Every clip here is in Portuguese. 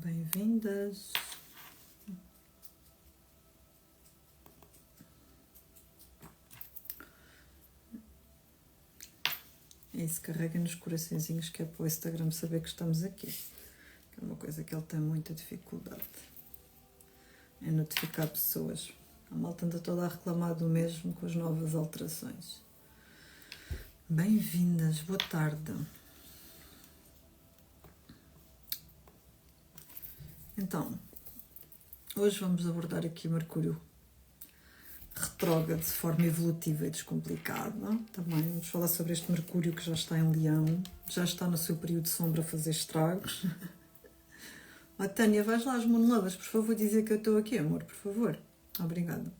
Bem-vindas. É isso, carreguem nos coraçõezinhos que é para o Instagram saber que estamos aqui. Que é uma coisa que ele tem muita dificuldade. É notificar pessoas. A malta anda toda a reclamar do mesmo com as novas alterações. Bem-vindas, boa tarde. Então, hoje vamos abordar aqui Mercúrio retrógrado de forma evolutiva e descomplicada. Também vamos falar sobre este Mercúrio que já está em Leão, já está no seu período de sombra a fazer estragos. Tânia, vais lá às Moonlovers, por favor, dizer que eu estou aqui, amor, por favor. Obrigada.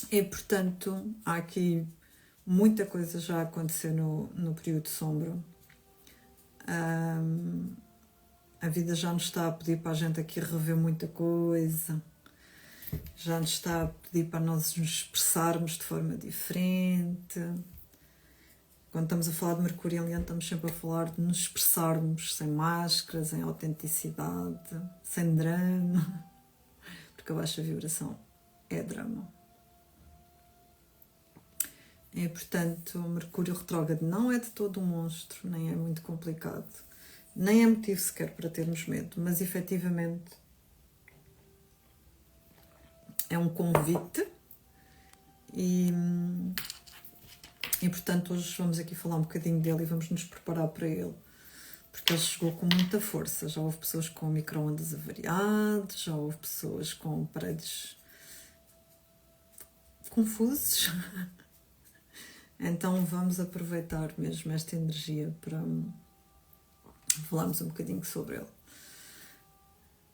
E, portanto, há aqui muita coisa já a acontecer no período de sombra. A vida já nos está a pedir para a gente aqui rever muita coisa. Já nos está a pedir para nós nos expressarmos de forma diferente. Quando estamos a falar de Mercúrio em Leão, estamos sempre a falar de nos expressarmos sem máscaras, em autenticidade, sem drama. Porque a baixa vibração é drama. E, portanto, Mercúrio retrógrado não é de todo um monstro, nem é muito complicado. Nem é motivo sequer para termos medo, mas efetivamente é um convite e portanto hoje vamos aqui falar um bocadinho dele e vamos nos preparar para ele, porque ele chegou com muita força. Já houve pessoas com micro-ondas avariados, já houve pessoas com paredes confusos. Então vamos aproveitar mesmo esta energia para falarmos um bocadinho sobre ele.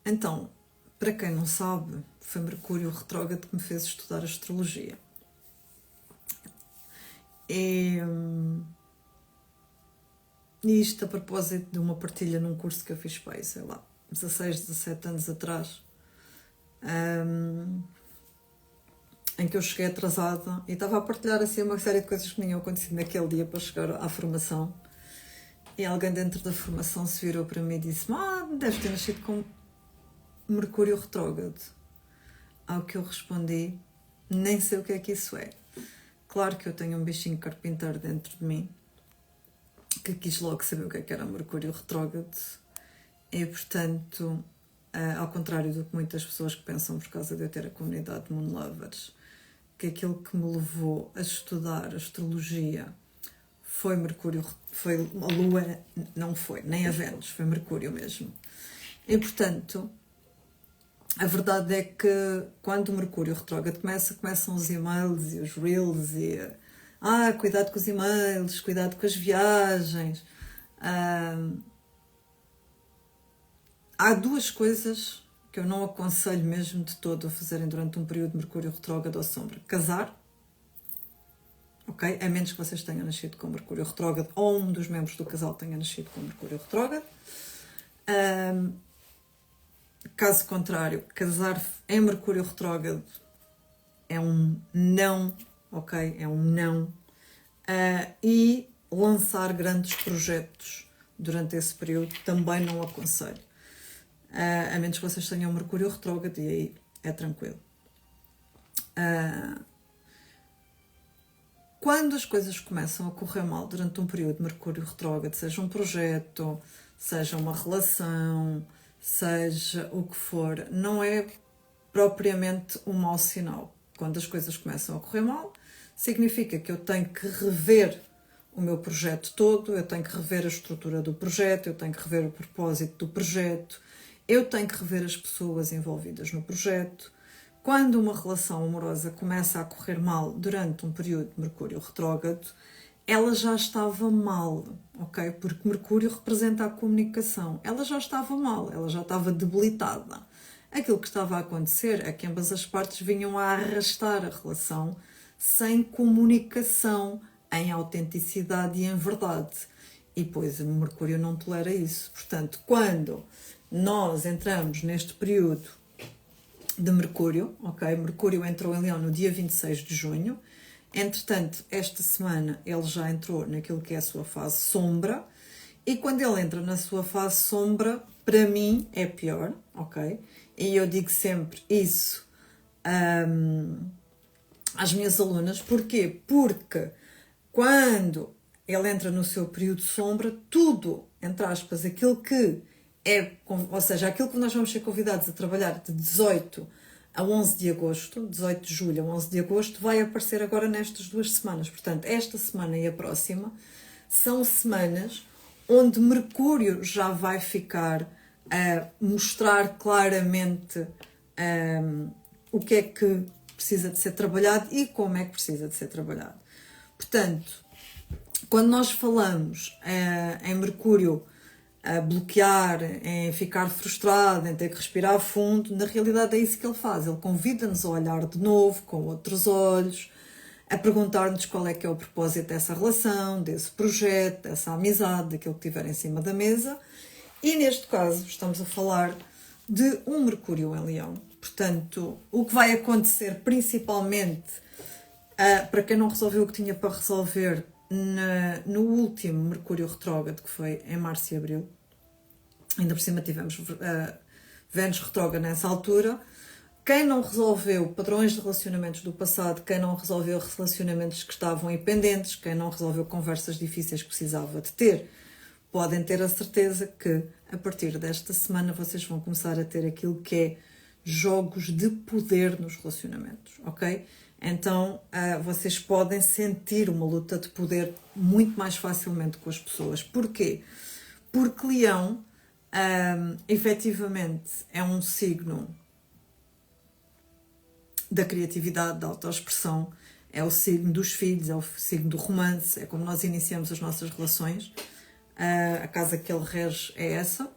Então, para quem não sabe, foi Mercúrio retrógrado que me fez estudar astrologia. E isto a propósito de uma partilha num curso que eu fiz para aí, sei lá, 16, 17 anos atrás, em que eu cheguei atrasada e estava a partilhar assim uma série de coisas que tinham acontecido naquele dia para chegar à formação. E alguém dentro da formação se virou para mim e disse: deve ter nascido com Mercúrio retrógrado. Ao que eu respondi: nem sei o que é que isso é. Claro que eu tenho um bichinho carpinteiro dentro de mim que quis logo saber o que é que era Mercúrio retrógrado. E, portanto, ao contrário do que muitas pessoas que pensam por causa de eu ter a comunidade de Moonlovers, que aquilo que me levou a estudar astrologia foi Mercúrio, foi a Lua, não foi, nem a Vênus, foi Mercúrio mesmo. E, portanto, a verdade é que quando o Mercúrio retrógrado começam os e-mails e os reels e cuidado com os e-mails, cuidado com as viagens. Há duas coisas que eu não aconselho mesmo de todo a fazerem durante um período de Mercúrio retrógrado ou sombra. Casar, ok? A menos que vocês tenham nascido com Mercúrio retrógrado ou um dos membros do casal tenha nascido com Mercúrio retrógrado. Caso contrário, casar em Mercúrio retrógrado é um não, ok? É um não. E lançar grandes projetos durante esse período também não aconselho. A menos que vocês tenham Mercúrio retrógrado e aí é tranquilo. Quando as coisas começam a correr mal durante um período de Mercúrio retrógrado, seja um projeto, seja uma relação, seja o que for, não é propriamente um mau sinal. Quando as coisas começam a correr mal, significa que eu tenho que rever o meu projeto todo, eu tenho que rever a estrutura do projeto, eu tenho que rever o propósito do projeto, eu tenho que rever as pessoas envolvidas no projeto. Quando uma relação amorosa começa a correr mal durante um período de Mercúrio retrógrado, ela já estava mal, ok? Porque Mercúrio representa a comunicação. Ela já estava mal, ela já estava debilitada. Aquilo que estava a acontecer é que ambas as partes vinham a arrastar a relação sem comunicação, em autenticidade e em verdade. E pois Mercúrio não tolera isso. Portanto, quando nós entramos neste período de Mercúrio, ok? Mercúrio entrou em Leão no dia 26 de junho. Entretanto, esta semana ele já entrou naquilo que é a sua fase sombra E quando ele entra na sua fase sombra, para mim é pior, ok? E eu digo sempre isso às minhas alunas. Porquê? Porque quando ele entra no seu período sombra, tudo, entre aspas, aquilo que é, ou seja, aquilo que nós vamos ser convidados a trabalhar de 18 a 11 de agosto, 18 de julho a 11 de agosto, vai aparecer agora nestas 2 semanas. Portanto, esta semana e a próxima são semanas onde Mercúrio já vai ficar a mostrar claramente o que é que precisa de ser trabalhado e como é que precisa de ser trabalhado. Portanto, quando nós falamos em Mercúrio a bloquear, em ficar frustrado, em ter que respirar fundo, na realidade é isso que ele faz. Ele convida-nos a olhar de novo, com outros olhos, a perguntar-nos qual é que é o propósito dessa relação, desse projeto, dessa amizade, daquilo que tiver em cima da mesa. E neste caso estamos a falar de um Mercúrio em Leão. Portanto, o que vai acontecer principalmente, para quem não resolveu o que tinha para resolver no último Mercúrio retrógrado, que foi em março e abril, ainda por cima tivemos Vênus retrógrado nessa altura. Quem não resolveu padrões de relacionamentos do passado, quem não resolveu relacionamentos que estavam aí pendentes, quem não resolveu conversas difíceis que precisava de ter, podem ter a certeza que a partir desta semana vocês vão começar a ter aquilo que é jogos de poder nos relacionamentos, ok? Então vocês podem sentir uma luta de poder muito mais facilmente com as pessoas. Porquê? Porque Leão, efetivamente, é um signo da criatividade, da autoexpressão, é o signo dos filhos, é o signo do romance, é como nós iniciamos as nossas relações. A casa que ele rege é essa,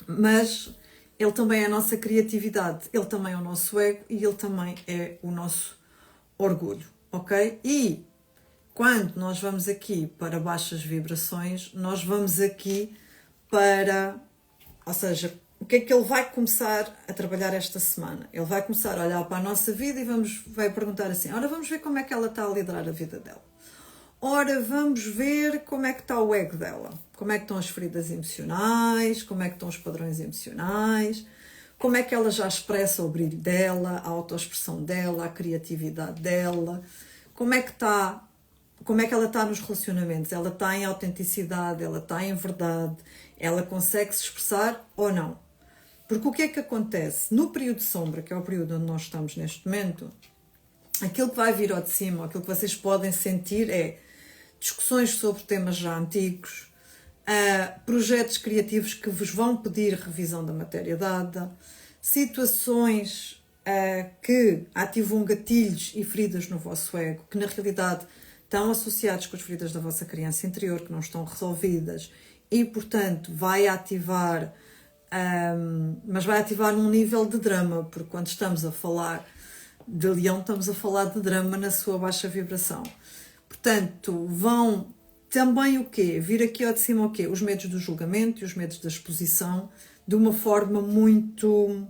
mas ele também é a nossa criatividade, ele também é o nosso ego e ele também é o nosso orgulho, ok? E quando nós vamos aqui para baixas vibrações, nós vamos aqui para, ou seja, o que é que ele vai começar a trabalhar esta semana? Ele vai começar a olhar para a nossa vida e vai perguntar assim, ora vamos ver como é que ela está a liderar a vida dela. Ora, vamos ver como é que está o ego dela, como é que estão as feridas emocionais, como é que estão os padrões emocionais, como é que ela já expressa o brilho dela, a autoexpressão dela, a criatividade dela, como é que ela está nos relacionamentos, ela está em autenticidade, ela está em verdade, ela consegue se expressar ou não. Porque o que é que acontece? No período de sombra, que é o período onde nós estamos neste momento, aquilo que vai vir ao de cima, aquilo que vocês podem sentir é discussões sobre temas já antigos, projetos criativos que vos vão pedir revisão da matéria dada, situações que ativam gatilhos e feridas no vosso ego, que na realidade estão associados com as feridas da vossa criança interior, que não estão resolvidas, e portanto vai ativar, mas vai ativar num nível de drama, porque quando estamos a falar de Leão, estamos a falar de drama na sua baixa vibração. Portanto, vão também o quê? Vir aqui ao de cima o quê? Os medos do julgamento e os medos da exposição, de uma forma muito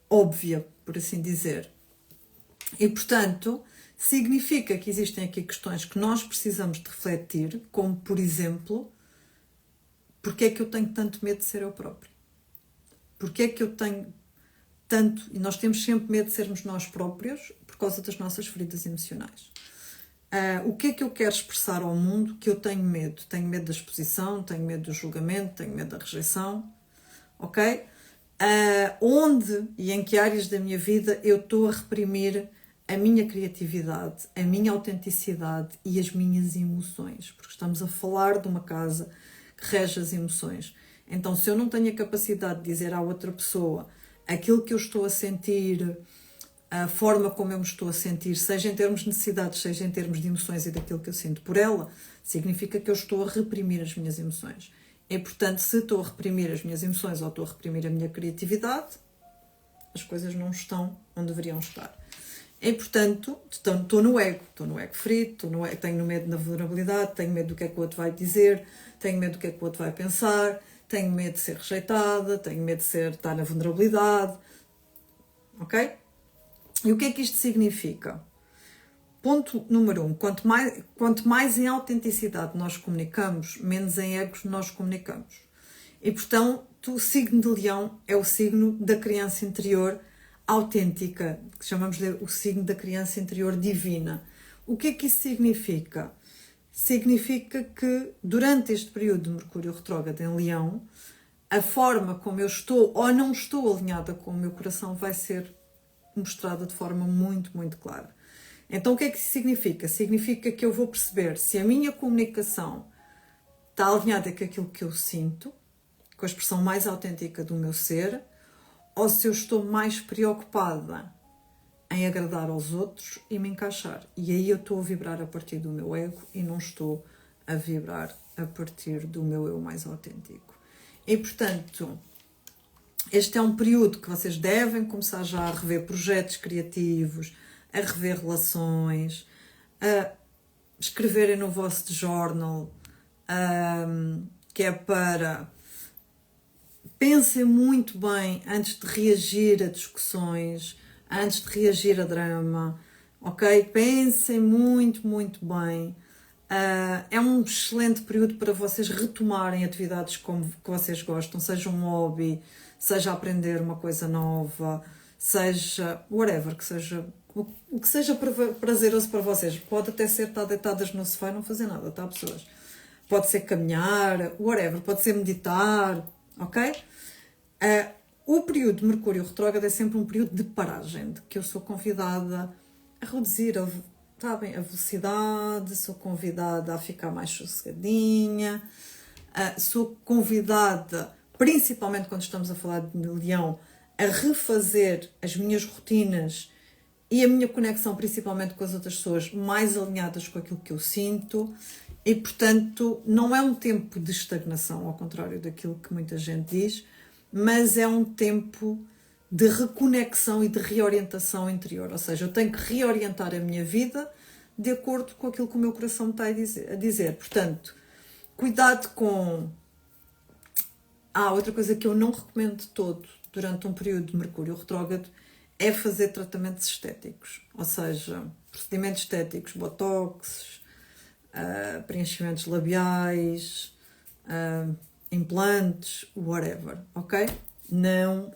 óbvia, por assim dizer. E, portanto, significa que existem aqui questões que nós precisamos de refletir, como, por exemplo, porque é que eu tenho tanto medo de ser eu próprio? Porque é que eu tenho tanto, e nós temos sempre medo de sermos nós próprios por causa das nossas feridas emocionais. O que é que eu quero expressar ao mundo que eu tenho medo? Tenho medo da exposição, tenho medo do julgamento, tenho medo da rejeição, ok? Onde e em que áreas da minha vida eu estou a reprimir a minha criatividade, a minha autenticidade e as minhas emoções? Porque estamos a falar de uma casa que rege as emoções. Então, se eu não tenho a capacidade de dizer à outra pessoa aquilo que eu estou a sentir, a forma como eu me estou a sentir, seja em termos de necessidades, seja em termos de emoções e daquilo que eu sinto por ela, significa que eu estou a reprimir as minhas emoções. E, portanto, se estou a reprimir as minhas emoções ou estou a reprimir a minha criatividade, as coisas não estão onde deveriam estar. E, portanto, estou no ego ferido, tenho medo da vulnerabilidade, tenho medo do que é que o outro vai dizer, tenho medo do que é que o outro vai pensar, tenho medo de ser rejeitada, tenho medo de estar na vulnerabilidade, ok? E o que é que isto significa? ponto número 1, quanto mais em autenticidade nós comunicamos, menos em egos nós comunicamos. E, portanto, o signo de Leão é o signo da criança interior autêntica, que chamamos de o signo da criança interior divina. O que é que isso significa? Significa que durante este período de Mercúrio retrógrado em Leão, a forma como eu estou ou não estou alinhada com o meu coração vai ser mostrada de forma muito, muito clara. Então, o que é que isso significa? Significa que eu vou perceber se a minha comunicação está alinhada com aquilo que eu sinto, com a expressão mais autêntica do meu ser, ou se eu estou mais preocupada em agradar aos outros e me encaixar. E aí eu estou a vibrar a partir do meu ego e não estou a vibrar a partir do meu eu mais autêntico. E, portanto, este é um período que vocês devem começar já a rever projetos criativos, a rever relações, a escreverem no vosso journal, que é para... Pensem muito bem antes de reagir a discussões, antes de reagir a drama, ok? Pensem muito, muito bem. É um excelente período para vocês retomarem atividades que vocês gostam, seja um hobby, seja aprender uma coisa nova, seja whatever, que seja o que seja prazeroso para vocês. Pode até ser estar deitadas no sofá e não fazer nada, tá, pessoas? Pode ser caminhar, whatever, pode ser meditar, ok? O período de Mercúrio retrógrado é sempre um período de paragem, de que eu sou convidada a reduzir a velocidade, sou convidada a ficar mais sossegadinha, sou convidada, principalmente quando estamos a falar de Leão, a refazer as minhas rotinas e a minha conexão principalmente com as outras pessoas mais alinhadas com aquilo que eu sinto. E, portanto, não é um tempo de estagnação, ao contrário daquilo que muita gente diz, mas é um tempo de reconexão e de reorientação interior. Ou seja, eu tenho que reorientar a minha vida de acordo com aquilo que o meu coração me está a dizer. Portanto, cuidado com... outra coisa que eu não recomendo de todo durante um período de Mercúrio retrógrado é fazer tratamentos estéticos. Ou seja, procedimentos estéticos, botox, preenchimentos labiais, implantes, whatever, ok?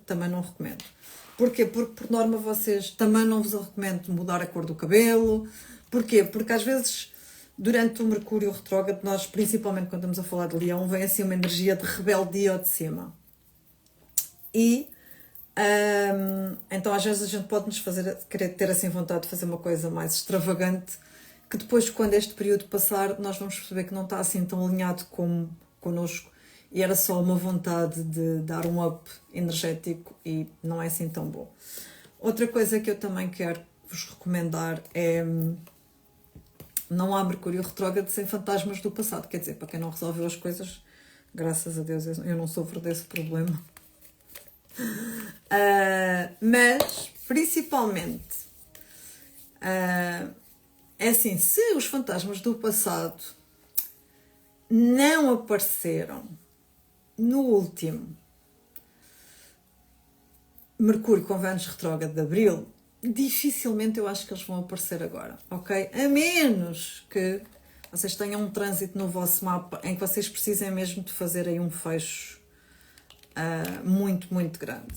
Também não recomendo. Porquê? Porque por norma vocês também não vos recomendo mudar a cor do cabelo. Porquê? Porque às vezes durante o Mercúrio retrógrado, nós, principalmente quando estamos a falar de Leão, vem assim uma energia de rebeldia ao de cima. E então às vezes a gente pode nos querer ter assim vontade de fazer uma coisa mais extravagante, que depois, quando este período passar, nós vamos perceber que não está assim tão alinhado como connosco e era só uma vontade de dar um up energético e não é assim tão bom. Outra coisa que eu também quero vos recomendar é: não há Mercúrio retrógrado sem fantasmas do passado. Quer dizer, para quem não resolveu as coisas, graças a Deus eu não sofro desse problema. Mas, principalmente, é assim, se os fantasmas do passado não apareceram no último Mercúrio com Vênus retrógrado de Abril, dificilmente eu acho que eles vão aparecer agora, ok? A menos que vocês tenham um trânsito no vosso mapa em que vocês precisem mesmo de fazer aí um fecho muito, muito grande.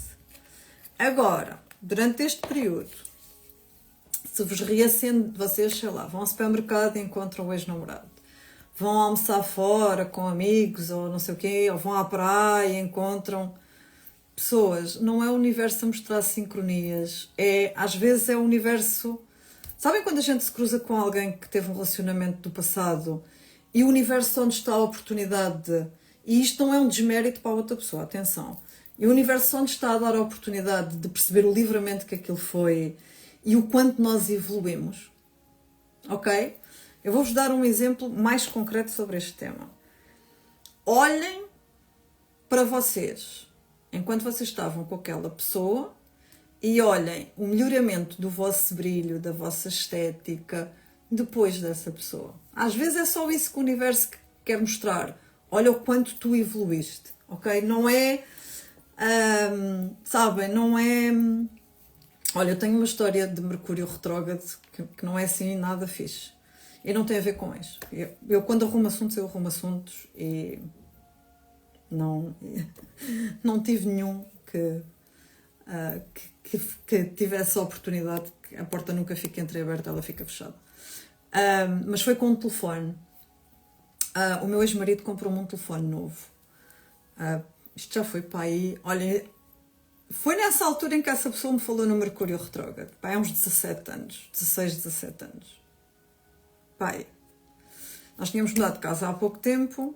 Agora, durante este período, se vos reacende, vocês, sei lá, vão ao supermercado e encontram o ex-namorado, vão almoçar fora com amigos ou não sei o quê, ou vão à praia e encontram pessoas, não é o universo a mostrar sincronias, às vezes é o universo... Sabem quando a gente se cruza com alguém que teve um relacionamento do passado e o universo onde está a oportunidade e isto não é um desmérito para a outra pessoa, atenção, e o universo onde está a dar a oportunidade de perceber o livramento que aquilo foi e o quanto nós evoluímos, ok? Eu vou-vos dar um exemplo mais concreto sobre este tema. Olhem para vocês enquanto vocês estavam com aquela pessoa e olhem o melhoramento do vosso brilho, da vossa estética depois dessa pessoa. Às vezes é só isso que o universo quer mostrar. Olha o quanto tu evoluíste, ok? Não é, sabem, não é Olha, eu tenho uma história de Mercúrio retrógrado que não é assim nada fixe. E não tem a ver com isso. Eu quando arrumo assuntos, eu arrumo assuntos e não, não tive nenhum que tivesse a oportunidade, que a porta nunca fica entreaberta, ela fica fechada. Mas foi com um telefone. O meu ex-marido comprou-me um telefone novo. Isto já foi para aí. Olha, foi nessa altura em que essa pessoa me falou no Mercúrio retrógrado. Pai, há uns 17 anos. 16, 17 anos. Pai, nós tínhamos mudado de casa há pouco tempo.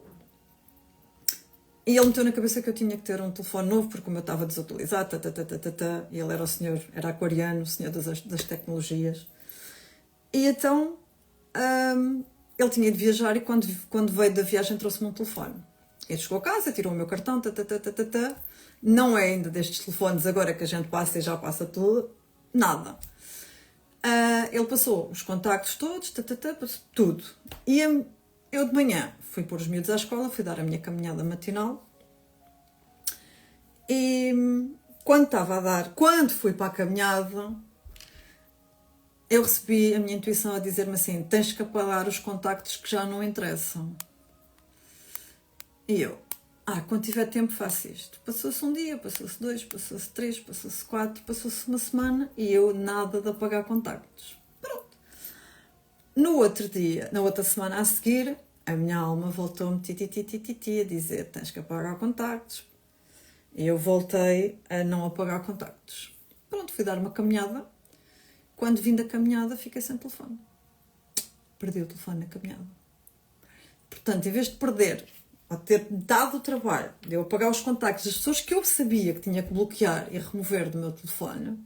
E ele meteu na cabeça que eu tinha que ter um telefone novo porque o meu estava desatualizado. E ele era o senhor, era aquariano, o senhor das tecnologias. E então ele tinha de viajar e quando veio da viagem trouxe-me um telefone. Ele chegou a casa, tirou o meu cartão, não é ainda destes telefones agora que a gente passa e já passa tudo, nada. Ele passou os contactos todos, tudo. E eu de manhã fui pôr os miúdos à escola, fui dar a minha caminhada matinal e quando fui para a caminhada, eu recebi a minha intuição a dizer-me assim: tens que apagar os contactos que já não interessam. E eu, quando tiver tempo faço isto. Passou-se um dia, passou-se 2, passou-se 3, passou-se 4, passou-se uma semana e eu nada de apagar contactos. Pronto. No outro dia, na outra semana a seguir, a minha alma voltou-me a dizer: tens que apagar contactos. E eu voltei a não apagar contactos. Pronto, fui dar uma caminhada. Quando vim da caminhada, fiquei sem telefone. Perdi o telefone na caminhada. Portanto, em vez de perder, ou ter dado o trabalho de eu apagar os contactos das pessoas que eu sabia que tinha que bloquear e remover do meu telefone,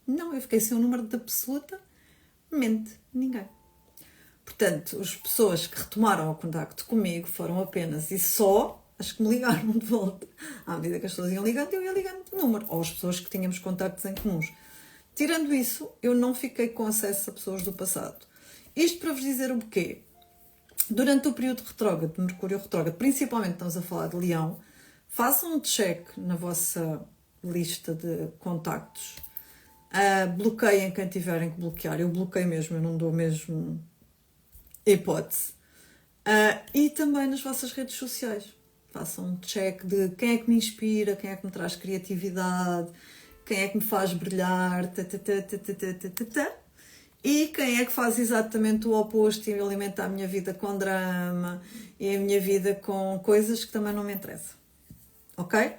não, eu fiquei sem o número de absolutamente ninguém. Portanto, as pessoas que retomaram o contacto comigo foram apenas e só as que me ligaram de volta. À medida que as pessoas iam ligando, eu ia ligando de número. Ou as pessoas que tínhamos contactos em comuns. Tirando isso, eu não fiquei com acesso a pessoas do passado. Isto para vos dizer o quê? Durante o período retrógrado, de Mercúrio retrógrado, principalmente estamos a falar de Leão, façam um check na vossa lista de contactos. Bloqueiem quem tiverem que bloquear. Eu bloqueio mesmo, eu não dou mesmo hipótese. E também nas vossas redes sociais. Façam um check de quem é que me inspira, quem é que me traz criatividade, quem é que me faz brilhar, e quem é que faz exatamente o oposto e alimenta a minha vida com drama e a minha vida com coisas que também não me interessam. Ok?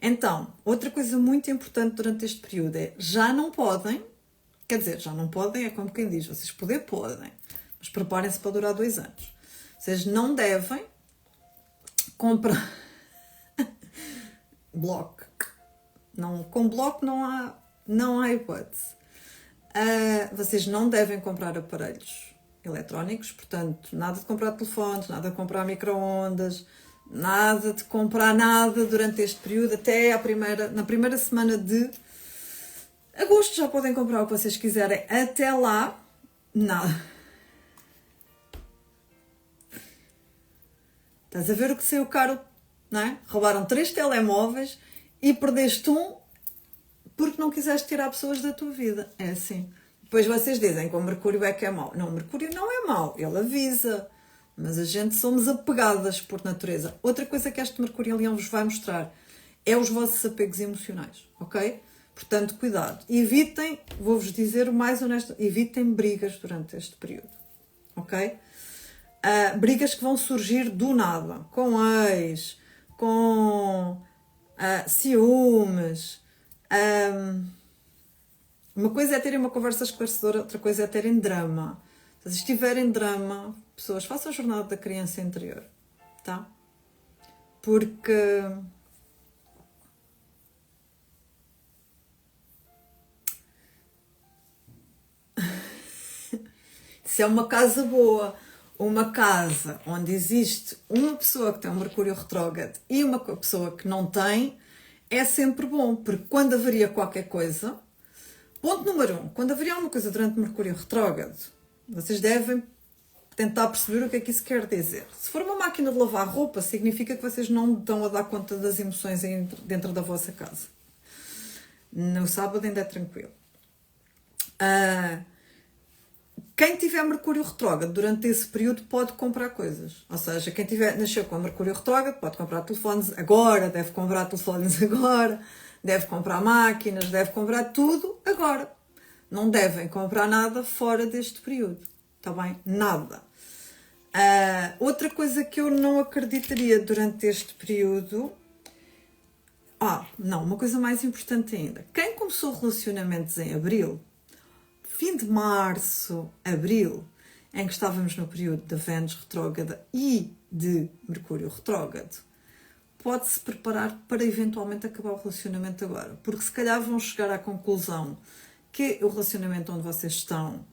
Então, outra coisa muito importante durante este período é: já não podem, quer dizer, já não podem, é como quem diz, vocês podem, mas preparem-se para durar 2 anos. Vocês não devem comprar bloco. Não, com bloco não há hipótese. Vocês não devem comprar aparelhos eletrónicos, portanto, nada de comprar telefones, nada de comprar micro-ondas, nada de comprar nada durante este período, até na primeira semana de agosto já podem comprar o que vocês quiserem. Até lá, nada. Estás a ver o que saiu caro, não é? Roubaram 3 telemóveis e perdeste um porque não quiseste tirar pessoas da tua vida. É assim. Depois vocês dizem que o Mercúrio é que é mau. Não, o Mercúrio não é mau. Ele avisa. Mas a gente somos apegadas por natureza. Outra coisa que este Mercúrio Leão vos vai mostrar é os vossos apegos emocionais. Ok? Portanto, cuidado. Evitem, vou-vos dizer o mais honesto, evitem brigas durante este período. Ok? Brigas que vão surgir do nada. Com ex, com ciúmes. Uma coisa é terem uma conversa esclarecedora, outra coisa é terem drama. Se vocês tiverem drama, pessoas, façam a jornada da criança interior, tá? Porque se é uma casa boa, uma casa onde existe uma pessoa que tem um Mercúrio retrógrado e uma pessoa que não tem, é sempre bom, porque quando haveria qualquer coisa, ponto número 1, quando haveria alguma coisa durante Mercúrio retrógrado, vocês devem tentar perceber o que é que isso quer dizer. Se for uma máquina de lavar roupa, significa que vocês não estão a dar conta das emoções dentro da vossa casa. No sábado ainda é tranquilo. Quem tiver Mercúrio retrógrado durante esse período pode comprar coisas. Ou seja, quem nasceu com Mercúrio retrógrado pode comprar telefones agora, deve comprar telefones agora, deve comprar máquinas, deve comprar tudo agora. Não devem comprar nada fora deste período. Está bem? Nada. Outra coisa que eu não acreditaria durante este período... não, uma coisa mais importante ainda. Quem começou relacionamentos em abril, fim de março, abril, em que estávamos no período da Vênus retrógrada e de Mercúrio retrógrado, pode-se preparar para eventualmente acabar o relacionamento agora. Porque se calhar vão chegar à conclusão que o relacionamento onde vocês estão,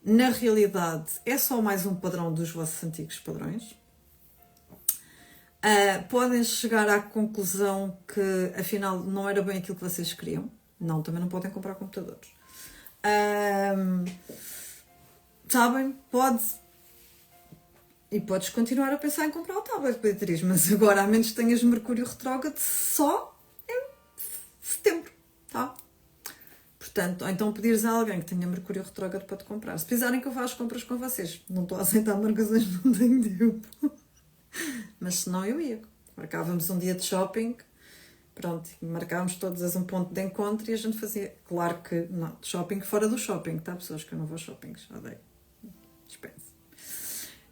na realidade, é só mais um padrão dos vossos antigos padrões. Podem chegar à conclusão que, afinal, não era bem aquilo que vocês queriam. Não, também não podem comprar computadores. Sabem? Podes continuar a pensar em comprar o tablet, Beatriz, mas agora, a menos que tenhas Mercúrio retrógrado, só em setembro, tá? Portanto, ou então pedires a alguém que tenha Mercúrio retrógrado para te comprar. Se precisarem que eu faça as compras com vocês, não estou a aceitar marcações, não tenho tempo. Mas se não, eu ia. Marcávamos um dia de shopping, pronto, marcávamos todas um ponto de encontro e a gente fazia. Claro que não, de shopping fora do shopping, tá? Pessoas que eu não vou a shoppings, odeio. Dispense.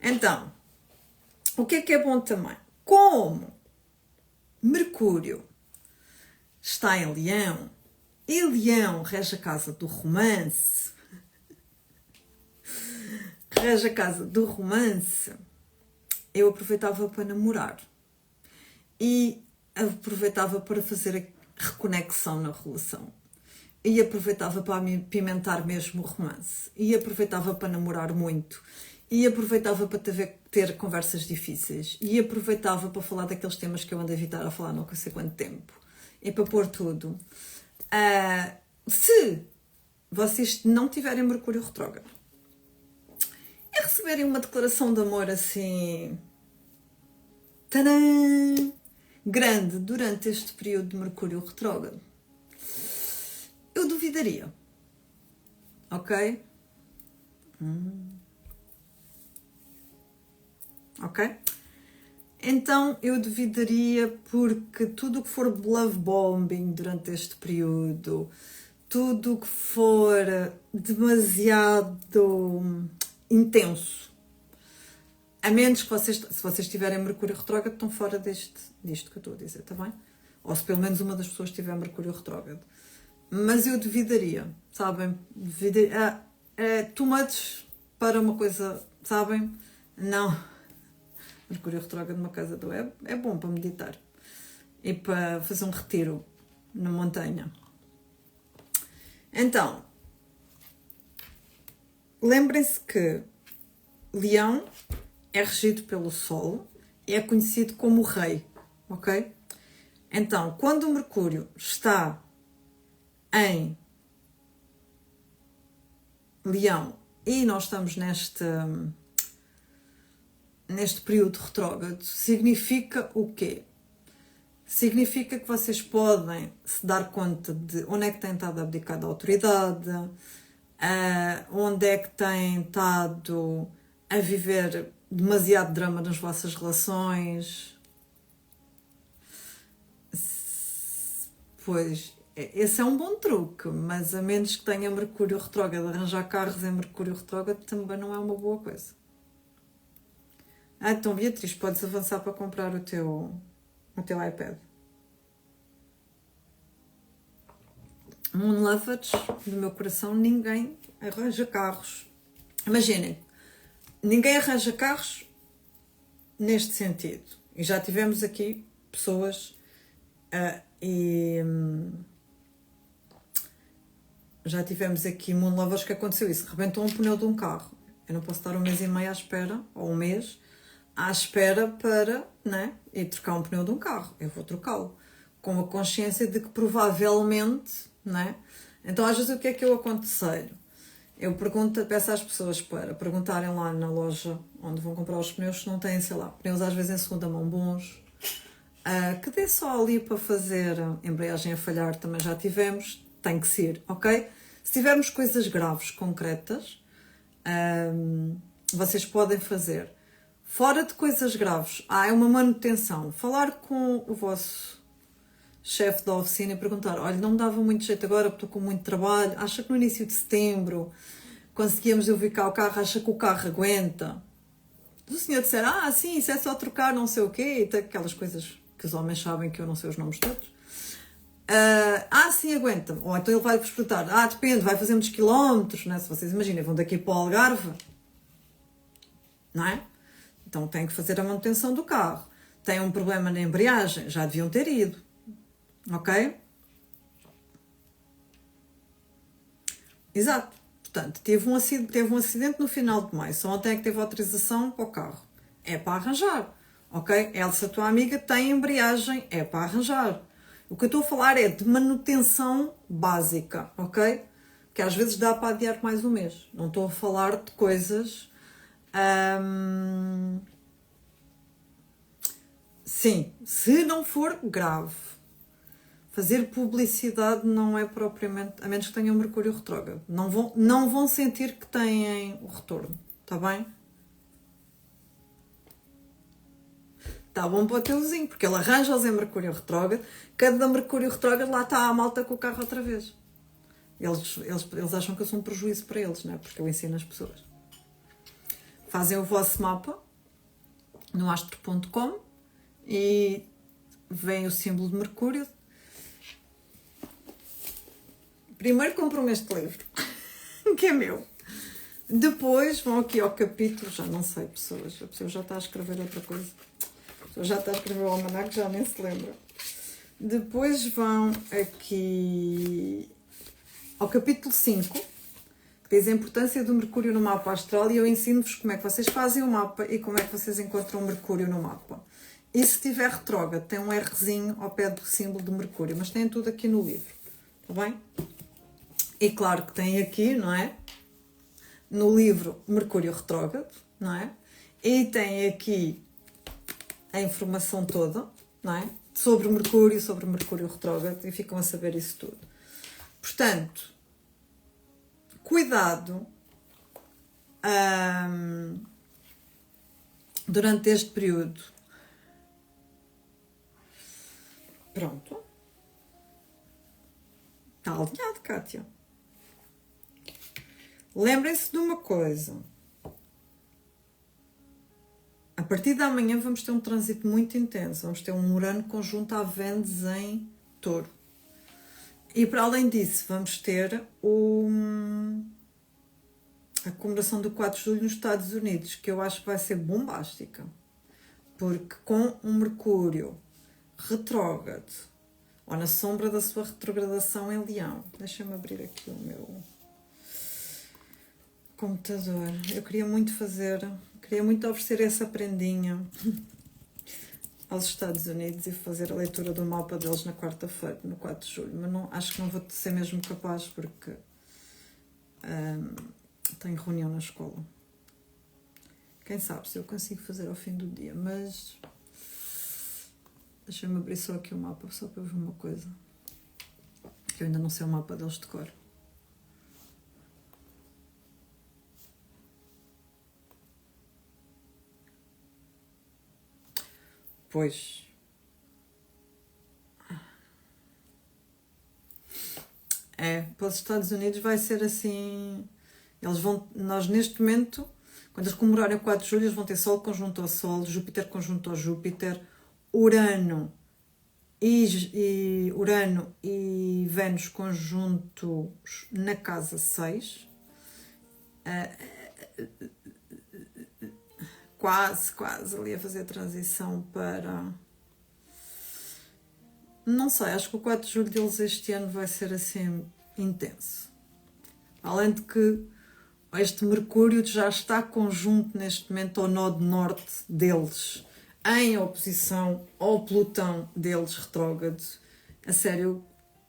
Então, o que é bom também? Como Mercúrio está em Leão, e Leão rege a casa do romance, eu aproveitava para namorar e aproveitava para fazer a reconexão na relação e aproveitava para pimentar mesmo o romance e aproveitava para namorar muito e aproveitava para ter conversas difíceis e aproveitava para falar daqueles temas que eu ando a evitar a falar não sei quanto tempo e para pôr tudo. Se vocês não tiverem Mercúrio retrógrado e receberem uma declaração de amor assim tadã, grande durante este período de Mercúrio retrógrado, eu duvidaria. Ok? Ok? Então eu duvidaria, porque tudo o que for love bombing durante este período, tudo o que for demasiado intenso, a menos que se vocês tiverem Mercúrio retrógrado, estão fora disto que eu estou a dizer, está bem? Ou se pelo menos uma das pessoas tiver Mercúrio retrógrado. Mas eu duvidaria, sabem? Too much para uma coisa, sabem? Não. Mercúrio retrógrado numa casa do é bom para meditar e para fazer um retiro na montanha. Então, lembrem-se que Leão é regido pelo Sol e é conhecido como o Rei, ok? Então, quando o Mercúrio está em Leão e nós estamos neste período retrógrado, significa o quê? Significa que vocês podem se dar conta de onde é que têm estado a abdicar da autoridade, onde é que têm estado a viver demasiado drama nas vossas relações. Pois, esse é um bom truque, mas a menos que tenha Mercúrio retrógrado, arranjar carros em Mercúrio retrógrado também não é uma boa coisa. Então, Beatriz, podes avançar para comprar o teu iPad. Moon Lovers, no meu coração, ninguém arranja carros. Imaginem, ninguém arranja carros neste sentido. E já tivemos aqui pessoas já tivemos aqui Moon Lovers que aconteceu isso. Rebentou um pneu de um carro. Eu não posso estar um mês e meio à espera, ou um mês, à espera para, né, ir trocar um pneu de um carro. Eu vou trocá-lo. Com a consciência de que provavelmente, né? Então, às vezes, o que é que eu aconselho? Eu peço às pessoas para perguntarem lá na loja onde vão comprar os pneus se não têm, sei lá, pneus às vezes em segunda mão bons, que dê só ali para fazer embreagem a falhar, também já tivemos, tem que ser, ok? Se tivermos coisas graves, concretas, vocês podem fazer. Fora de coisas graves, há uma manutenção. Falar com o vosso chefe da oficina e perguntar: olha, não me dava muito jeito agora porque estou com muito trabalho, acha que no início de setembro conseguíamos eu vir cá o carro, acha que o carro aguenta? Se o senhor disser: sim, isso é só trocar não sei o quê, e aquelas coisas que os homens sabem que eu não sei os nomes todos. Sim, aguenta. Ou então ele vai-vos perguntar: depende, vai fazer muitos quilómetros, né? Se vocês imaginem, vão daqui para o Algarve, não é? Então têm que fazer a manutenção do carro. Tem um problema na embreagem, já deviam ter ido. Ok? Exato. Portanto, teve um acidente no final de maio. Só ontem é que teve autorização para o carro. É para arranjar. Ok? Elsa, a tua amiga, tem embreagem. É para arranjar. O que eu estou a falar é de manutenção básica. Ok? Que às vezes dá para adiar mais um mês. Não estou a falar de coisas... Sim, se não for grave. Fazer publicidade não é propriamente... A menos que tenham Mercúrio retrógrado. Não vão sentir que têm o retorno. Está bem? Está bom para o teu vizinho, porque ele arranja-os em Mercúrio retrógrado. Cada Mercúrio retrógrado lá está a malta com o carro outra vez. Eles acham que eu sou um prejuízo para eles, não é? Porque eu ensino as pessoas. Fazem o vosso mapa no astro.com e vem o símbolo de Mercúrio. Primeiro compram este livro, que é meu. Depois vão aqui ao capítulo, já não sei, pessoas. A pessoa já está a escrever outra coisa. A pessoa já está a escrever o almanaque, já nem se lembra. Depois vão aqui ao capítulo 5, que diz a importância do Mercúrio no mapa astral, e eu ensino-vos como é que vocês fazem o mapa e como é que vocês encontram o Mercúrio no mapa. E se tiver retrógrado, tem um Rzinho ao pé do símbolo do Mercúrio, mas tem tudo aqui no livro, está bem? E claro que tem aqui, não é? No livro Mercúrio retrógrado, não é? E tem aqui a informação toda, não é? Sobre Mercúrio retrógrado, e ficam a saber isso tudo. Portanto, cuidado durante este período. Pronto. Está alinhado, Kátia. Lembrem-se de uma coisa. A partir de amanhã vamos ter um trânsito muito intenso. Vamos ter um Urano conjunto a Vênus em Touro. E para além disso, vamos ter a comemoração do 4 de julho nos Estados Unidos, que eu acho que vai ser bombástica. Porque com um Mercúrio retrógrado, ou na sombra da sua retrogradação em Leão. Deixa-me abrir aqui o meu computador. Eu queria muito oferecer essa prendinha aos Estados Unidos e fazer a leitura do mapa deles na quarta-feira, no 4 de julho, mas não, acho que não vou ser mesmo capaz porque tenho reunião na escola. Quem sabe se eu consigo fazer ao fim do dia, mas deixa-me abrir só aqui o mapa, só para ver uma coisa, que eu ainda não sei o mapa deles de cor. Pois. Para os Estados Unidos vai ser assim. Nós neste momento, quando eles comemorarem o 4 de julho, eles vão ter Sol conjunto ao Sol, Júpiter conjunto ao Júpiter, Urano e Vênus conjuntos na casa 6. Quase ali a fazer a transição para... Não sei, acho que o 4 de julho deles este ano vai ser assim intenso. Além de que este Mercúrio já está conjunto neste momento ao nó de norte deles, em oposição ao Plutão deles retrógrado. A sério, eu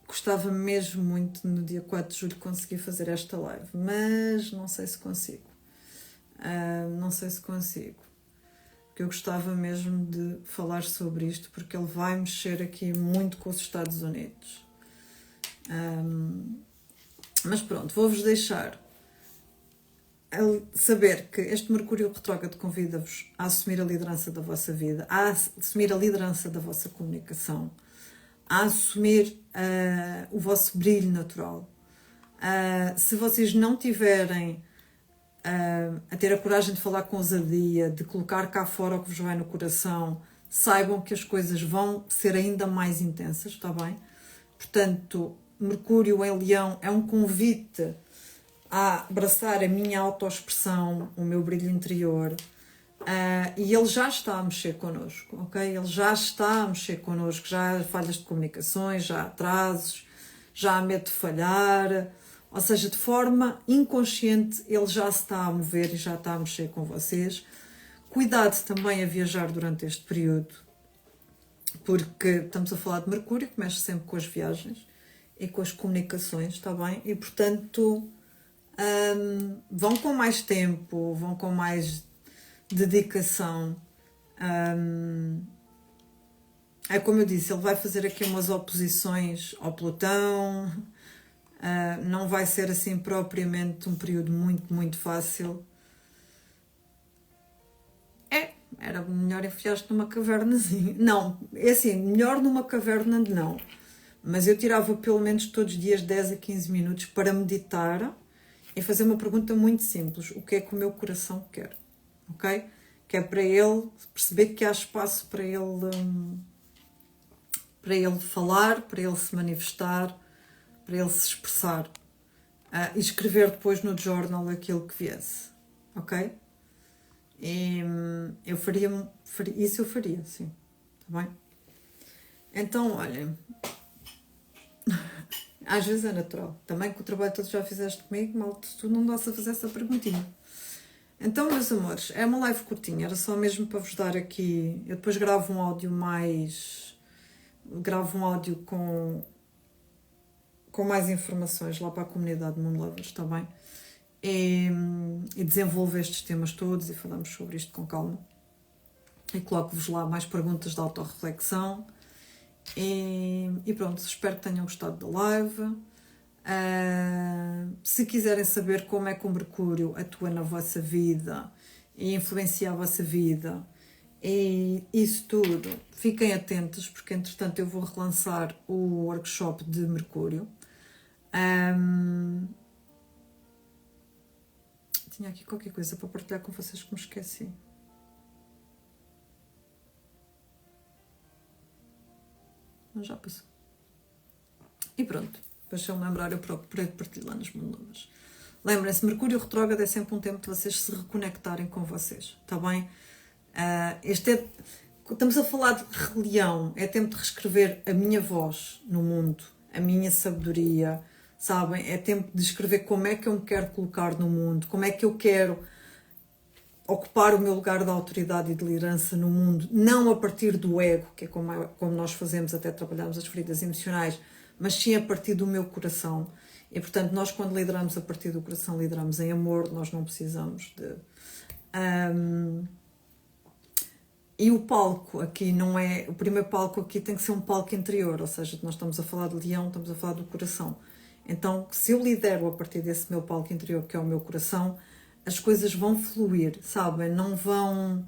gostava mesmo muito no dia 4 de julho conseguir fazer esta live, mas não sei se consigo. Porque eu gostava mesmo de falar sobre isto, porque ele vai mexer aqui muito com os Estados Unidos. Mas pronto, vou-vos deixar saber que este Mercúrio retrógrado convida-vos a assumir a liderança da vossa vida, a assumir a liderança da vossa comunicação, a assumir o vosso brilho natural. Se vocês não tiverem a ter a coragem de falar com ousadia, de colocar cá fora o que vos vai no coração, saibam que as coisas vão ser ainda mais intensas, está bem? Portanto, Mercúrio em Leão é um convite a abraçar a minha autoexpressão, o meu brilho interior, e ele já está a mexer connosco, ok? Ele já está a mexer connosco, já há falhas de comunicações, já há atrasos, já há medo de falhar, ou seja, de forma inconsciente ele já se está a mover e já está a mexer com vocês. Cuidado também a viajar durante este período, porque estamos a falar de Mercúrio, que mexe sempre com as viagens e com as comunicações, está bem? E portanto vão com mais tempo, vão com mais dedicação. É como eu disse, ele vai fazer aqui umas oposições ao Plutão, não vai ser assim propriamente um período muito fácil. Era melhor enfiar-te numa cavernazinha. Não, é assim, melhor numa caverna não. Mas eu tirava pelo menos todos os dias 10 a 15 minutos para meditar e fazer uma pergunta muito simples. O que é que o meu coração quer? Ok? Que é para ele perceber que há espaço para ele falar, para ele se manifestar, para ele se expressar. E escrever depois no journal aquilo que viesse. Ok? E eu faria isso, eu faria, sim. Está bem? Então, olhem, às vezes é natural. Também que o trabalho todo já fizeste comigo, mal tu não dás a fazer essa perguntinha. Então, meus amores, é uma live curtinha, era só mesmo para vos dar aqui. Eu depois gravo um áudio com mais informações lá para a comunidade Moon Lovers, está bem? E desenvolvo estes temas todos e falamos sobre isto com calma. E coloco-vos lá mais perguntas de autorreflexão. E pronto, espero que tenham gostado da live. Se quiserem saber como é que o Mercúrio atua na vossa vida e influencia a vossa vida e isso tudo, fiquem atentos, porque entretanto eu vou relançar o workshop de Mercúrio. Tinha aqui qualquer coisa para partilhar com vocês que me esqueci. Mas já passou. E pronto, depois se eu me lembrar eu procurei partilhar lá nas Moonlovers. Lembrem-se, Mercúrio retrógrado é sempre um tempo de vocês se reconectarem com vocês, está bem? Estamos a falar de rebelião, é tempo de reescrever a minha voz no mundo, a minha sabedoria, sabem? É tempo de escrever como é que eu me quero colocar no mundo, como é que eu quero ocupar o meu lugar de autoridade e de liderança no mundo, não a partir do ego, que é como nós fazemos até trabalharmos as feridas emocionais, mas sim a partir do meu coração. E portanto, nós quando lideramos a partir do coração, lideramos em amor, nós não precisamos de... E o palco aqui não é... O primeiro palco aqui tem que ser um palco interior, ou seja, nós estamos a falar de leão, estamos a falar do coração. Então, se eu lidero a partir desse meu palco interior, que é o meu coração, as coisas vão fluir, sabem? Não vão...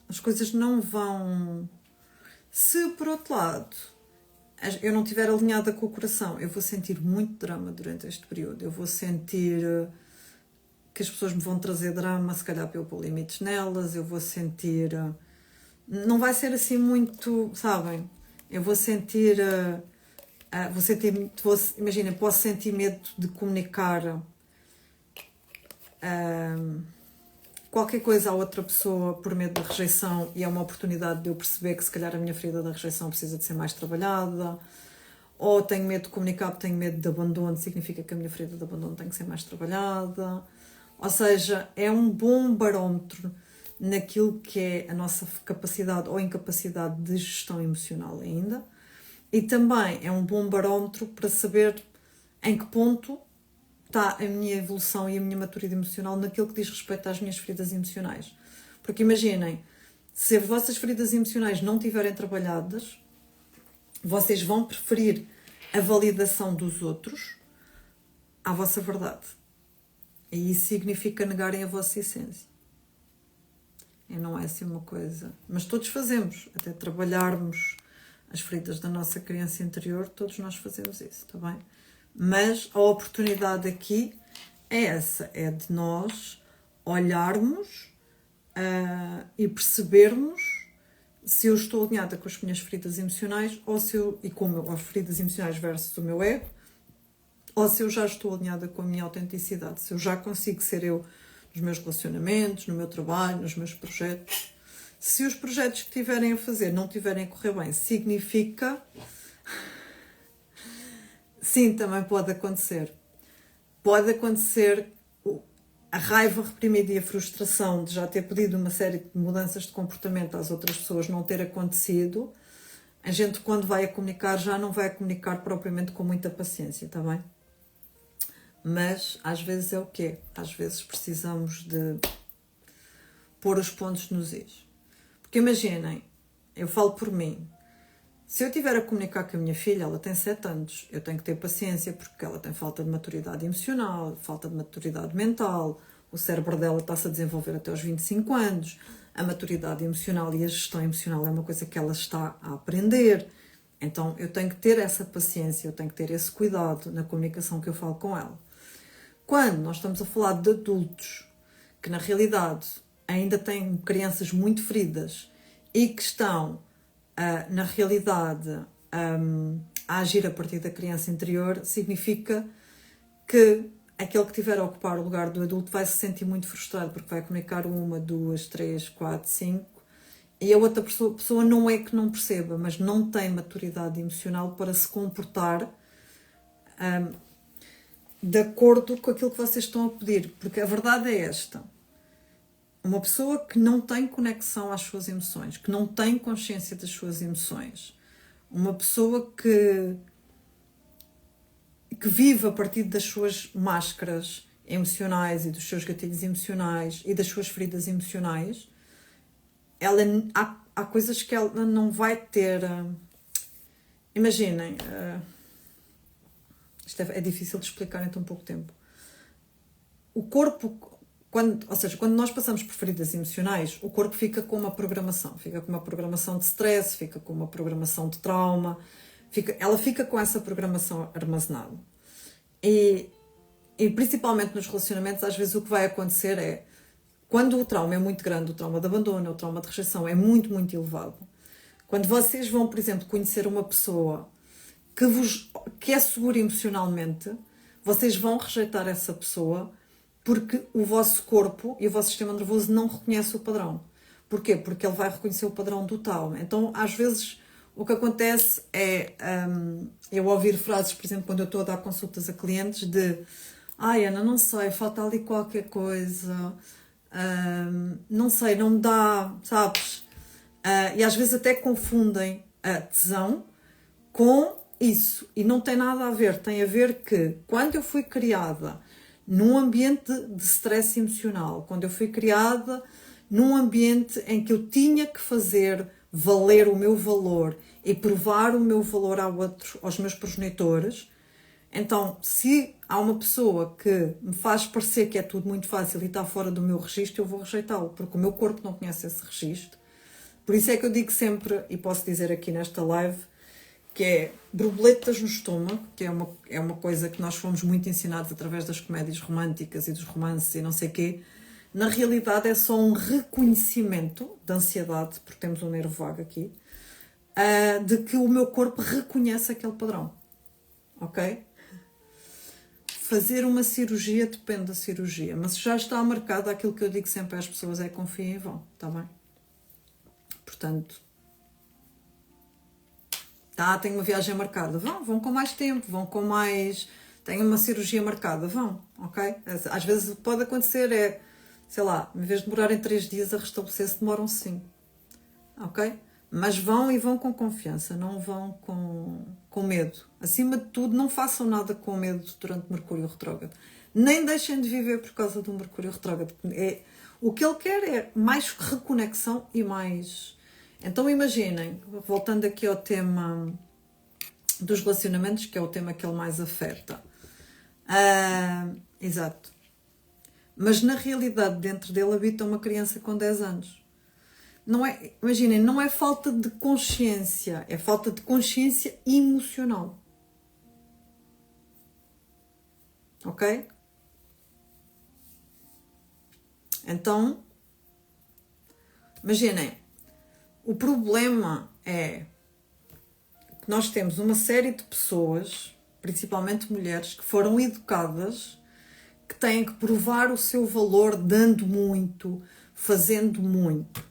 as coisas não vão... Se, por outro lado, eu não estiver alinhada com o coração, eu vou sentir muito drama durante este período. Eu vou sentir que as pessoas me vão trazer drama, se calhar para eu pôr limites nelas, eu vou sentir... Não vai ser assim muito, sabem? Eu vou sentir... imagina, posso sentir medo de comunicar qualquer coisa a outra pessoa por medo da rejeição, e é uma oportunidade de eu perceber que se calhar a minha ferida da rejeição precisa de ser mais trabalhada, ou tenho medo de comunicar porque tenho medo de abandono, significa que a minha ferida de abandono tem que ser mais trabalhada. Ou seja, é um bom barómetro naquilo que é a nossa capacidade ou incapacidade de gestão emocional ainda, e também é um bom barómetro para saber em que ponto está a minha evolução e a minha maturidade emocional naquilo que diz respeito às minhas feridas emocionais. Porque imaginem, se as vossas feridas emocionais não estiverem trabalhadas, vocês vão preferir a validação dos outros à vossa verdade. E isso significa negarem a vossa essência. E não é assim uma coisa... Mas todos fazemos, até trabalharmos as feridas da nossa criança interior, todos nós fazemos isso, está bem? Mas a oportunidade aqui é essa, é de nós olharmos e percebermos se eu estou alinhada com as minhas feridas emocionais ou se eu, e com as feridas emocionais versus o meu ego, ou se eu já estou alinhada com a minha autenticidade, se eu já consigo ser eu nos meus relacionamentos, no meu trabalho, nos meus projetos. Se os projetos que tiverem a fazer não tiverem a correr bem, significa... Sim, também pode acontecer. Pode acontecer a raiva reprimida e a frustração de já ter pedido uma série de mudanças de comportamento às outras pessoas não ter acontecido. A gente, quando vai a comunicar, já não vai a comunicar propriamente com muita paciência, está bem? Mas às vezes é o quê? Às vezes precisamos de pôr os pontos nos is. Porque imaginem, eu falo por mim, se eu estiver a comunicar com a minha filha, ela tem 7 anos, eu tenho que ter paciência porque ela tem falta de maturidade emocional, falta de maturidade mental, o cérebro dela está-se a desenvolver até aos 25 anos, a maturidade emocional e a gestão emocional é uma coisa que ela está a aprender. Então eu tenho que ter essa paciência, eu tenho que ter esse cuidado na comunicação que eu falo com ela. Quando nós estamos a falar de adultos que na realidade ainda têm crianças muito feridas e que estão, na realidade, a agir a partir da criança interior, significa que aquele que estiver a ocupar o lugar do adulto vai se sentir muito frustrado porque vai comunicar 1, 2, 3, 4, 5 e a outra pessoa não é que não perceba, mas não tem maturidade emocional para se comportar de acordo com aquilo que vocês estão a pedir, porque a verdade é esta: uma pessoa que não tem conexão às suas emoções, que não tem consciência das suas emoções, uma pessoa que vive a partir das suas máscaras emocionais e dos seus gatilhos emocionais e das suas feridas emocionais, há coisas que ela não vai ter. Imaginem, isto é difícil de explicar em tão pouco tempo. O corpo, quando nós passamos por feridas emocionais, o corpo fica com uma programação. Fica com uma programação de stress, fica com uma programação de trauma, ela fica com essa programação armazenada. E principalmente nos relacionamentos, às vezes o que vai acontecer é, quando o trauma é muito grande, o trauma de abandono, o trauma de rejeição é muito, muito elevado. Quando vocês vão, por exemplo, conhecer uma pessoa que é segura emocionalmente, vocês vão rejeitar essa pessoa porque o vosso corpo e o vosso sistema nervoso não reconhece o padrão. Porquê? Porque ele vai reconhecer o padrão do trauma. Então, às vezes, o que acontece é eu ouvir frases, por exemplo, quando eu estou a dar consultas a clientes de Ana, não sei, falta ali qualquer coisa, não sei, não me dá, sabes? E às vezes até confundem a tesão com isso. E não tem nada a ver. Tem a ver que quando eu fui criada num ambiente de stress emocional, quando eu fui criada num ambiente em que eu tinha que fazer valer o meu valor e provar o meu valor aos meus progenitores, então, se há uma pessoa que me faz parecer que é tudo muito fácil e está fora do meu registro, eu vou rejeitá-lo, porque o meu corpo não conhece esse registro. Por isso é que eu digo sempre, e posso dizer aqui nesta live, que é borboletas no estômago, que é uma coisa que nós fomos muito ensinados através das comédias românticas e dos romances e não sei o quê. Na realidade é só um reconhecimento da ansiedade, porque temos um nervo vago aqui, de que o meu corpo reconhece aquele padrão. Ok? Fazer uma cirurgia depende da cirurgia, mas se já está marcado, aquilo que eu digo sempre às pessoas é confiem e vão, está bem? Portanto, tenho uma viagem marcada, vão com mais tempo, vão com mais... Tenho uma cirurgia marcada, vão, ok? Às vezes pode acontecer, sei lá, em vez de demorarem 3 dias a restabelecer-se, demoram 5, ok? Mas vão e vão com confiança, não vão com medo. Acima de tudo, não façam nada com medo durante Mercúrio retrógrado. Nem deixem de viver por causa do Mercúrio retrógrado. O que ele quer é mais reconexão e mais... Então imaginem, voltando aqui ao tema dos relacionamentos, que é o tema que ele mais afeta. Exato. Mas na realidade dentro dele habita uma criança com 10 anos. Não é, imaginem, não é falta de consciência, é falta de consciência emocional. Ok? Então, imaginem, o problema é que nós temos uma série de pessoas, principalmente mulheres, que foram educadas, que têm que provar o seu valor dando muito, fazendo muito.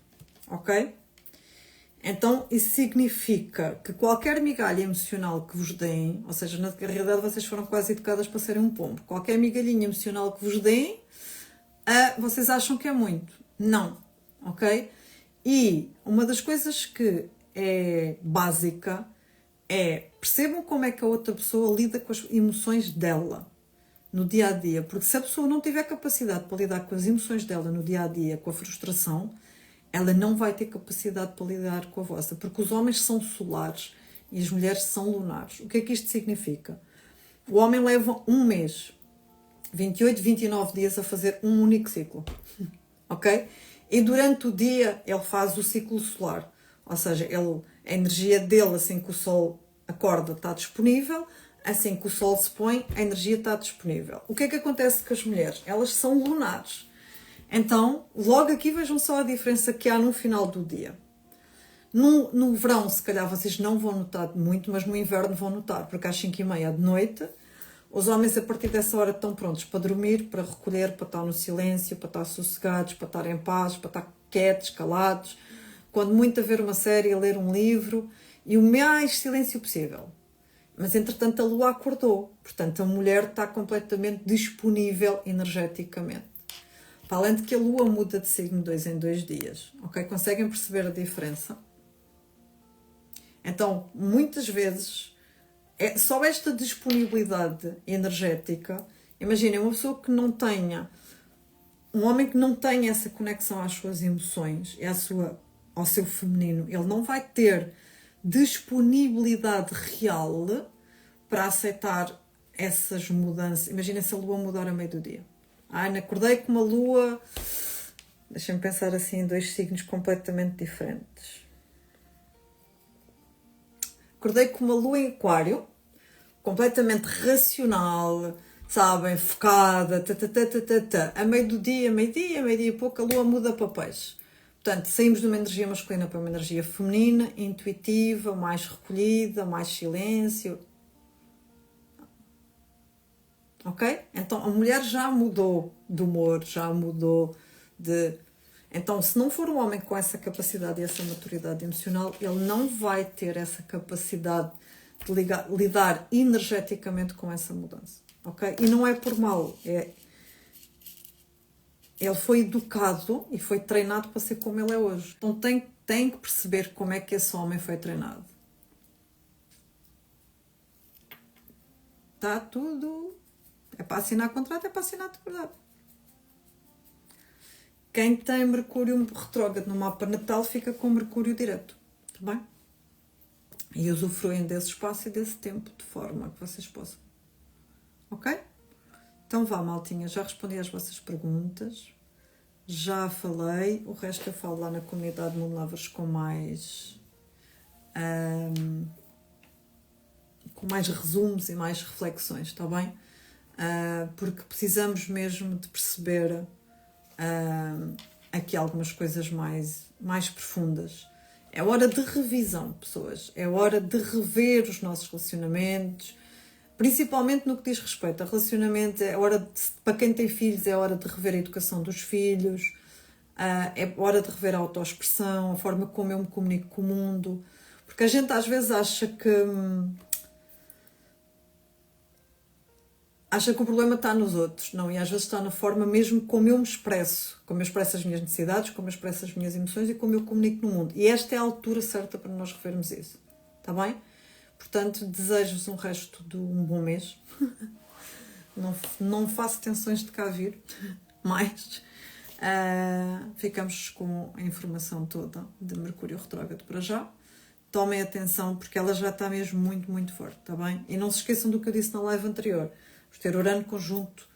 Ok? Então, isso significa que qualquer migalha emocional que vos deem, ou seja, na realidade vocês foram quase educadas para serem um pombo, qualquer migalhinha emocional que vos deem, vocês acham que é muito. Não. Ok? E uma das coisas que é básica é percebam como é que a outra pessoa lida com as emoções dela no dia a dia, porque se a pessoa não tiver capacidade para lidar com as emoções dela no dia a dia, com a frustração, ela não vai ter capacidade para lidar com a vossa, porque os homens são solares e as mulheres são lunares. O que é que isto significa? O homem leva um mês, 28, 29 dias a fazer um único ciclo, ok? E durante o dia ele faz o ciclo solar, ou seja, a energia dele, assim que o sol acorda, está disponível, assim que o sol se põe, a energia está disponível. O que é que acontece com as mulheres? Elas são lunares. Então, logo aqui vejam só a diferença que há no final do dia. No verão, se calhar, vocês não vão notar muito, mas no inverno vão notar, porque às 5h30 da noite, os homens a partir dessa hora estão prontos para dormir, para recolher, para estar no silêncio, para estar sossegados, para estar em paz, para estar quietos, calados, quando muito a ver uma série, a ler um livro, e o mais silêncio possível. Mas, entretanto, a lua acordou, portanto, a mulher está completamente disponível energeticamente. Para além de que a lua muda de signo 2 em 2 dias, ok? Conseguem perceber a diferença? Então, muitas vezes, é só esta disponibilidade energética. Imaginem, uma pessoa que não tenha, um homem que não tenha essa conexão às suas emoções e ao seu feminino, ele não vai ter disponibilidade real para aceitar essas mudanças. Imaginem se a lua mudar a meio do dia. Acordei com uma lua, deixem-me pensar assim, em 2 signos completamente diferentes. Acordei com uma lua em aquário, completamente racional, sabem, focada, a meio do dia, meio-dia e pouco, a lua muda para peixe. Portanto, saímos de uma energia masculina para uma energia feminina, intuitiva, mais recolhida, mais silêncio. Ok? Então a mulher já mudou de humor, já mudou de... Então, se não for um homem com essa capacidade e essa maturidade emocional, ele não vai ter essa capacidade de lidar energeticamente com essa mudança. Ok? E não é por mal. Ele foi educado e foi treinado para ser como ele é hoje. Então tem que perceber como é que esse homem foi treinado. Está tudo... É para assinar contrato, é para assinar de verdade. Quem tem Mercúrio retrógrado no mapa natal fica com Mercúrio direto. Está bem? E usufruem desse espaço e desse tempo de forma que vocês possam. Ok? Então vá, maltinha. Já respondi às vossas perguntas. Já falei. O resto eu falo lá na comunidade Mundo Lavras com mais resumos e mais reflexões. Está bem? Porque precisamos mesmo de perceber aqui algumas coisas mais profundas. É hora de revisão, pessoas. É hora de rever os nossos relacionamentos, principalmente no que diz respeito a relacionamento. É hora para quem tem filhos, é hora de rever a educação dos filhos, é hora de rever a autoexpressão, a forma como eu me comunico com o mundo, porque a gente às vezes acha que o problema está nos outros, não, e às vezes está na forma mesmo como eu me expresso, como eu expresso as minhas necessidades, como eu expresso as minhas emoções e como eu comunico no mundo. E esta é a altura certa para nós revermos isso, está bem? Portanto, desejo-vos um resto de um bom mês. Não faço tensões de cá vir, mas ficamos com a informação toda de Mercúrio retrógrado para já. tomem atenção porque ela já está mesmo muito, muito forte, está bem? E não se esqueçam do que eu disse na live anterior. Vamos ter Urano conjunto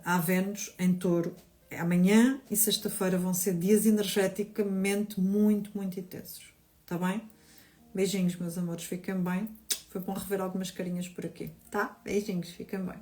a Vênus em Touro. Amanhã e sexta-feira vão ser dias energeticamente muito, muito intensos, está bem? Beijinhos, meus amores, fiquem bem. Foi bom rever algumas carinhas por aqui, tá? Beijinhos, fiquem bem.